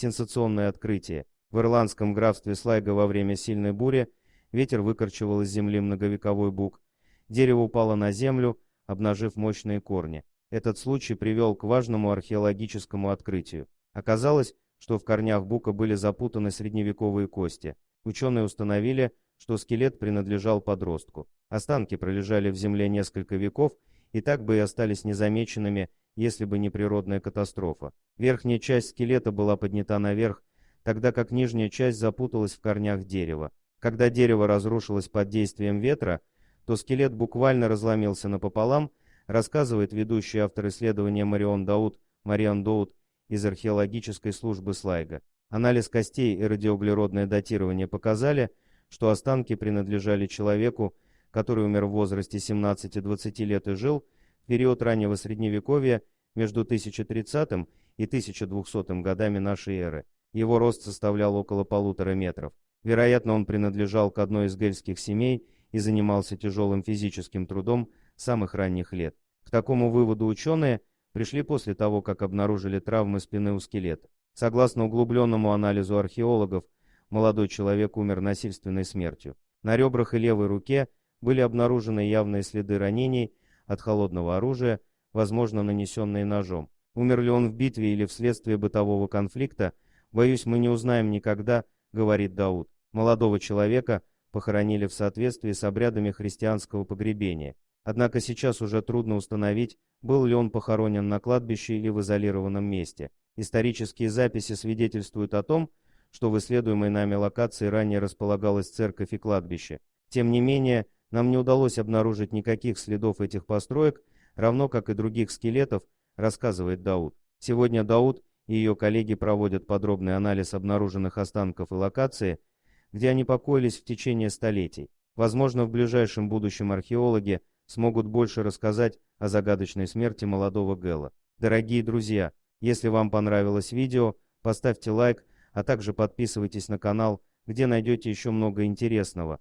Сенсационное открытие. В ирландском графстве Слайго во время сильной бури ветер выкорчевал из земли многовековой бук. Дерево упало на землю, обнажив мощные корни. Этот случай привел к важному археологическому открытию. Оказалось, что в корнях бука были запутаны средневековые кости. Ученые установили, что скелет принадлежал подростку. Останки пролежали в земле несколько веков и так бы и остались незамеченными, если бы не природная катастрофа. Верхняя часть скелета была поднята наверх, тогда как нижняя часть запуталась в корнях дерева. Когда дерево разрушилось под действием ветра, то скелет буквально разломился напополам, рассказывает ведущий автор исследования Мариан Доут из археологической службы Слайго. Анализ костей и радиоуглеродное датирование показали, что останки принадлежали человеку, который умер в возрасте 17-20 лет и жил в период раннего Средневековья между 1030 и 1200 годами нашей эры. Его рост составлял около 1,5 метров. Вероятно, он принадлежал к одной из гельских семей и занимался тяжелым физическим трудом с самых ранних лет. К такому выводу ученые пришли после того, как обнаружили травмы спины у скелета. Согласно углубленному анализу археологов, молодой человек умер насильственной смертью. На ребрах и левой руке были обнаружены явные следы ранений от холодного оружия, возможно, нанесенные ножом. Умер ли он в битве или вследствие бытового конфликта, боюсь, мы не узнаем никогда, говорит Дауд. Молодого человека похоронили в соответствии с обрядами христианского погребения. Однако сейчас уже трудно установить, был ли он похоронен на кладбище или в изолированном месте. Исторические записи свидетельствуют о том, что в исследуемой нами локации ранее располагалась церковь и кладбище. Тем не менее, нам не удалось обнаружить никаких следов этих построек, равно как и других скелетов, рассказывает Дауд. Сегодня Дауд и ее коллеги проводят подробный анализ обнаруженных останков и локации, где они покоились в течение столетий. Возможно, в ближайшем будущем археологи смогут больше рассказать о загадочной смерти молодого Гэла. Дорогие друзья, если вам понравилось видео, поставьте лайк, а также подписывайтесь на канал, где найдете еще много интересного.